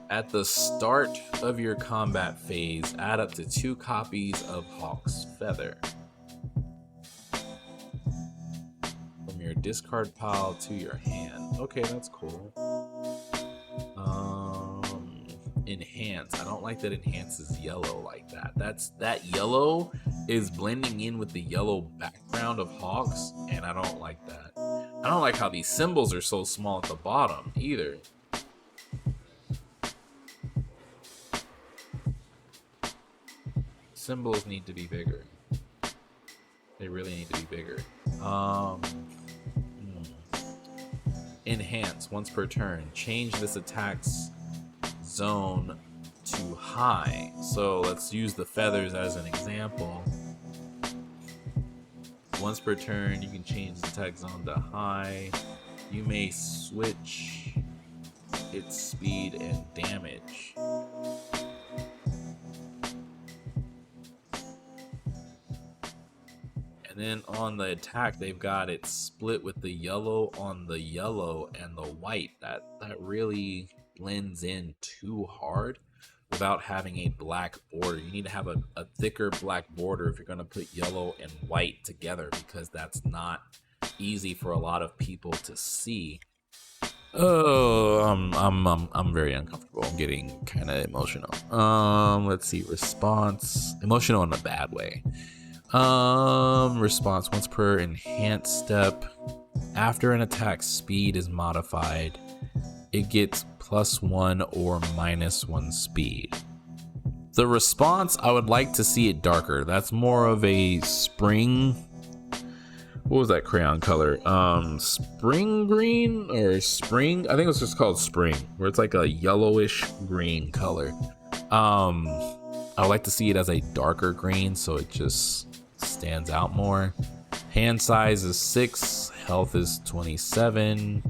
At the start of your combat phase, add up to 2 copies of Hawk's Feather from your discard pile to your hand. Okay, that's cool. Enhance. I don't like that enhance is yellow like that. That yellow is blending in with the yellow background of Hawks, and I don't like that. I don't like how these symbols are so small at the bottom either. Symbols need to be bigger. They really need to be bigger. Enhance once per turn. Change this attack's zone to high. So let's use the feathers as an example. Once per turn, you can change the attack zone to high. You may switch its speed and damage. And then on the attack, they've got it split with the yellow on the yellow and the white. That really blends in too hard without having a black border. You need to have a thicker black border if you're going to put yellow and white together, because that's not easy for a lot of people to see. Oh, I'm very uncomfortable. I'm getting kind of emotional. Let's see. Response. Emotional in a bad way. Response once per enhanced step. After an attack's speed is modified, it gets +1 or -1 speed. The response, I would like to see it darker. That's more of a spring. What was that crayon color? Spring green or spring? I think it's just called spring, where it's like a yellowish green color. I would like to see it as a darker green so it just stands out more. Hand size is 6, health is 27.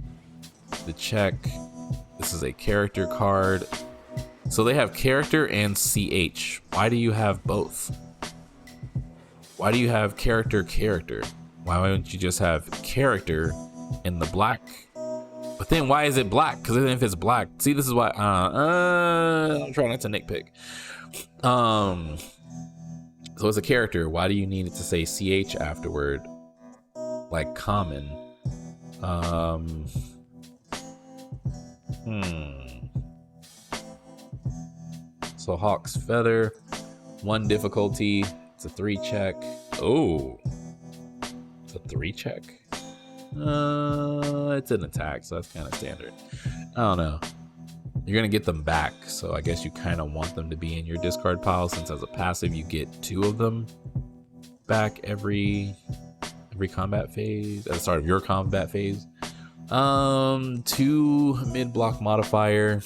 The check. This is a character card. So they have character and CH. Why do you have both? Why do you have character? Why don't you just have character in the black? But then why is it black? Because then if it's black, see, this is why I'm trying not to nitpick. So it's a character. Why do you need it to say CH afterward? Like common. So Hawk's Feather, 1 difficulty. It's a 3 check. Oh, it's a 3 check. It's an attack, so that's kind of standard. I don't know. You're gonna get them back, so I guess you kind of want them to be in your discard pile, since as a passive you get 2 of them back every combat phase, at the start of your combat phase. 2 mid block modifier.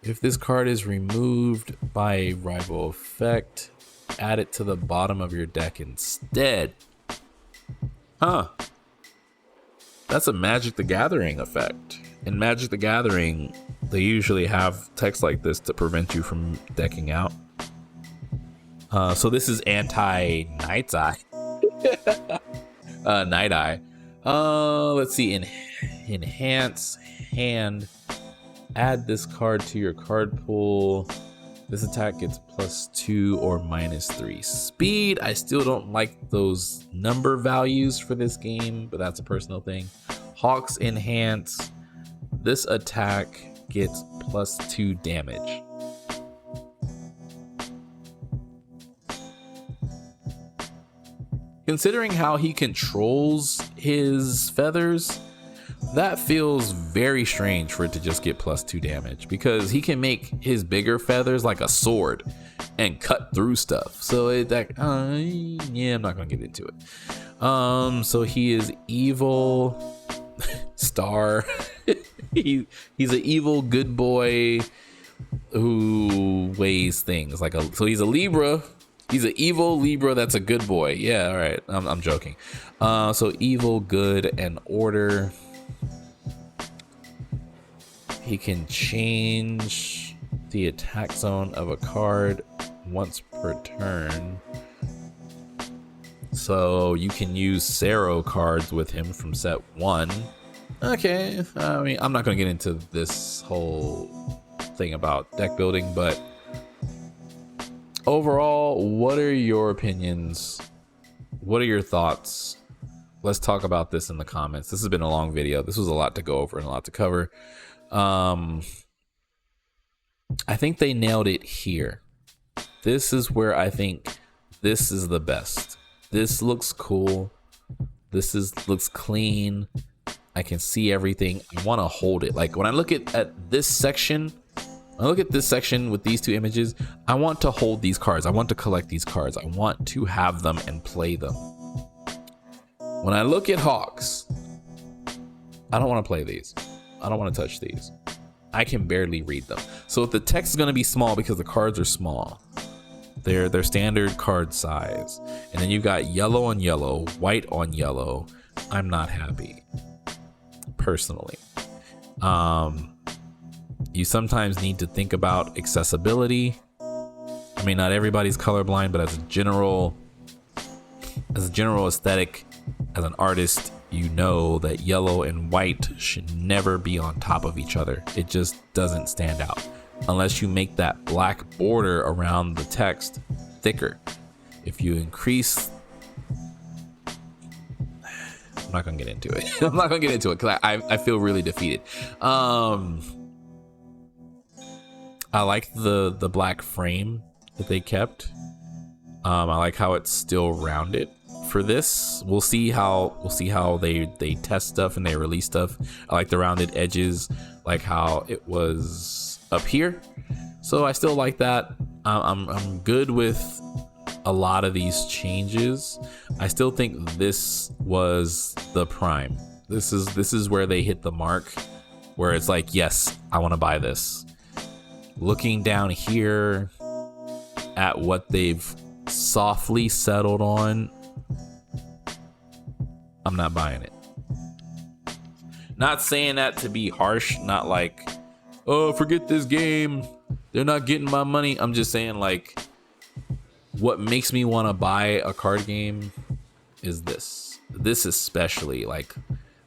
If this card is removed by a rival effect, add it to the bottom of your deck instead. Huh. That's a Magic the Gathering effect. In Magic the Gathering, they usually have text like this to prevent you from decking out. So this is anti Night's Eye. Night Eye. Let's see. Enhance hand. Add this card to your card pool. This attack gets +2 or -3. Speed, I still don't like those number values for this game, but that's a personal thing. Hawks enhance. This attack gets +2 damage. Considering how he controls his feathers, that feels very strange for it to just get +2 damage, because he can make his bigger feathers like a sword and cut through stuff. So yeah, I'm not gonna get into it. So he is evil. Star. He's an evil good boy who weighs things like so he's a Libra. He's an evil Libra that's a good boy. Yeah, all right. I'm joking. So evil, good, and order. He can change the attack zone of a card once per turn. So you can use Sero cards with him from set 1. Okay, I mean, I'm not going to get into this whole thing about deck building, but overall, what are your opinions? What are your thoughts? Let's talk about this in the comments. This has been a long video. This was a lot to go over and a lot to cover. I think they nailed it here. This is where I think this is the best. This looks cool. Looks clean. I can see everything. I want to hold it. Like when I look at this section, with these two images, I want to hold these cards. I want to collect these cards. I want to have them and play them. When I look at Hawks, I don't want to play these. I don't want to touch these. I can barely read them. So if the text is going to be small because the cards are small, they're standard card size, and then you've got yellow on yellow, white on yellow, I'm not happy. Personally, you sometimes need to think about accessibility. I mean, not everybody's colorblind, but as a general aesthetic, as an artist, you know that yellow and white should never be on top of each other. It just doesn't stand out unless you make that black border around the text thicker. If you increase, I'm not gonna get into it. I'm not gonna get into it because I feel really defeated. I like the black frame that they kept. I like how it's still rounded. For this, we'll see how they test stuff and they release stuff. I like the rounded edges, like how it was up here. So I still like that. I'm good with a lot of these changes. I still think this was the prime. This is where they hit the mark, where it's like, yes, I want to buy this. Looking down here at what they've softly settled on, I'm not buying it. Not saying that to be harsh, not like, oh, forget this game, they're not getting my money. I'm just saying, like, what makes me want to buy a card game is this. This especially, like,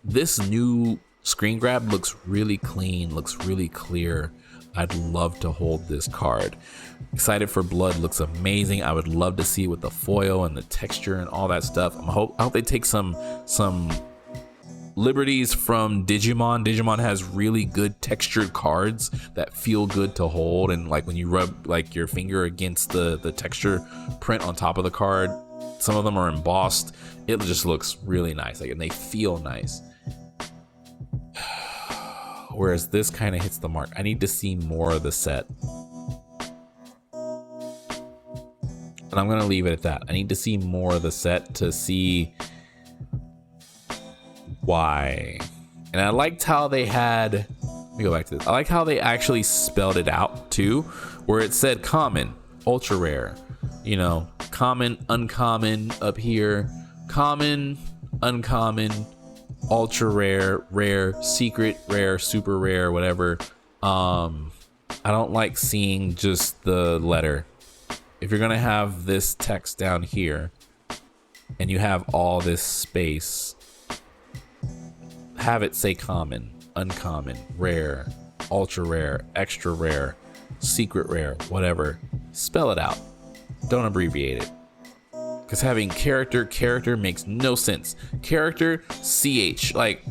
this new screen grab looks really clean, looks really clear. I'd love to hold this card. Excited for Blood looks amazing. I would love to see it with the foil and the texture and all that stuff. I hope they take some liberties from Digimon. Digimon has really good textured cards that feel good to hold, and like when you rub like your finger against the texture print on top of the card, some of them are embossed. It just looks really nice, like, and they feel nice. Whereas this kind of hits the mark. I need to see more of the set. And I'm going to leave it at that. I need to see more of the set to see why. And I liked how they had, let me go back to this. I like how they actually spelled it out too, where it said common, ultra rare, you know, common, uncommon up here, common, uncommon, ultra rare, rare, secret rare, super rare, whatever. I don't like seeing just the letter. If you're gonna have this text down here and you have all this space, have it say common, uncommon, rare, ultra rare, extra rare, secret rare, whatever. Spell it out. Don't abbreviate it. Because having character makes no sense. Character, CH, like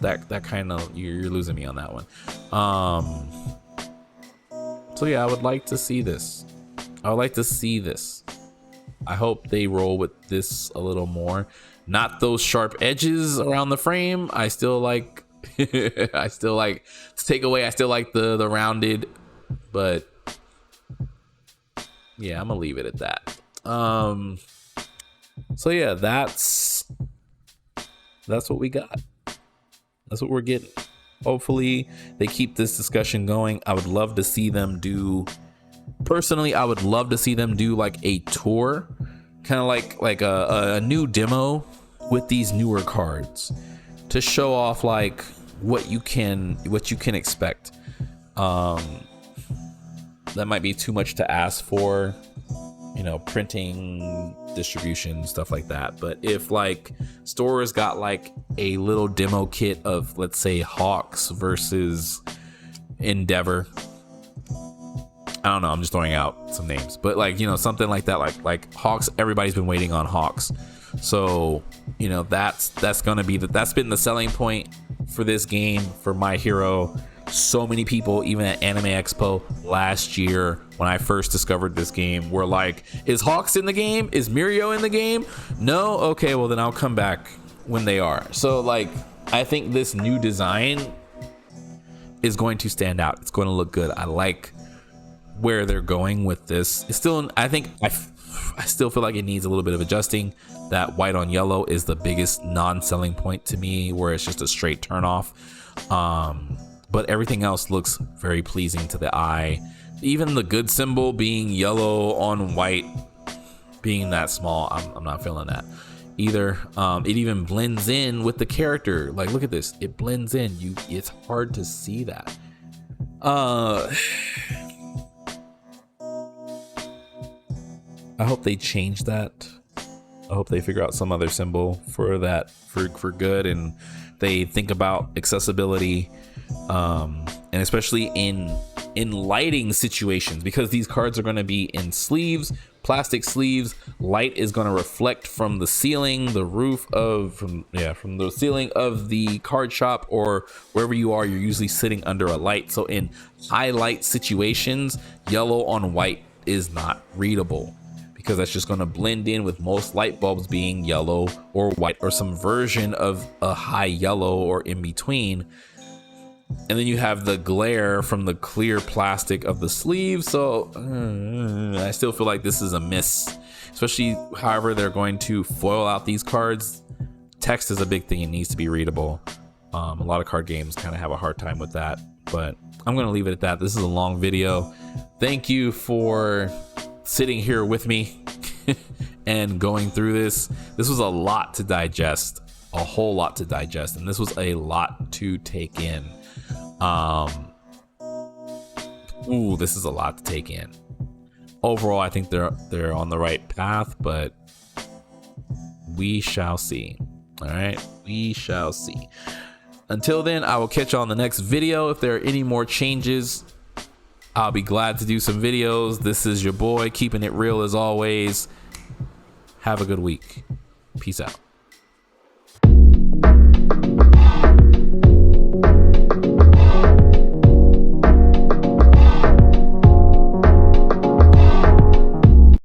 that kind of, you're losing me on that one. So yeah, I would like to see this. I would like to see this. I hope they roll with this a little more. Not those sharp edges around the frame. I still like I still like to take away. I still like the rounded, but yeah, I'm gonna leave it at that. So yeah, that's what we got. That's what we're getting. Hopefully they keep this discussion going. I would love to see them do, personally, I would love to see them do like a tour, kind of like a new demo with these newer cards to show off like what you can expect. That might be too much to ask for, you know, printing, distribution, stuff like that. But if like stores got like a little demo kit of, let's say, Hawks versus Endeavor, I don't know, I'm just throwing out some names, but like, you know, something like that, like Hawks, everybody's been waiting on Hawks. So, you know, that's gonna be that's been the selling point for this game, for My Hero. So many people, even at Anime Expo last year when I first discovered this game, were like, is Hawks in the game? Is Mirio in the game? No? Okay, well then I'll come back when they are. So like, I think this new design is going to stand out. It's going to look good. I like where they're going with this. It's still, I think, I still feel like it needs a little bit of adjusting. That white on yellow is the biggest non-selling point to me, where it's just a straight turn off. But everything else looks very pleasing to the eye. Even the good symbol being yellow on white, being that small, I'm not feeling that either. It even blends in with the character. Like, look at this, it blends in. It's hard to see that. I hope they change that. I hope they figure out some other symbol for that for good, and they think about accessibility, and especially in lighting situations, because these cards are going to be in sleeves, plastic sleeves. Light is going to reflect from the ceiling, the roof of from the ceiling of the card shop, or wherever you are. You're usually sitting under a light, so in high light situations, yellow on white is not readable, because that's just going to blend in with most light bulbs being yellow or white or some version of a high yellow or in between. And then you have the glare from the clear plastic of the sleeve. So I still feel like this is a miss, especially however they're going to foil out these cards. Text is a big thing. It needs to be readable. A lot of card games kind of have a hard time with that, but I'm going to leave it at that. This is a long video. Thank you for sitting here with me and going through this. This was a lot to digest, a whole lot to digest, and this was a lot to take in. This is a lot to take in. Overall, I think they're on the right path, but we shall see. All right, we shall see. Until then, I will catch you on the next video. If there are any more changes, I'll be glad to do some videos. This is your boy, keeping it real as always. Have a good week. Peace out.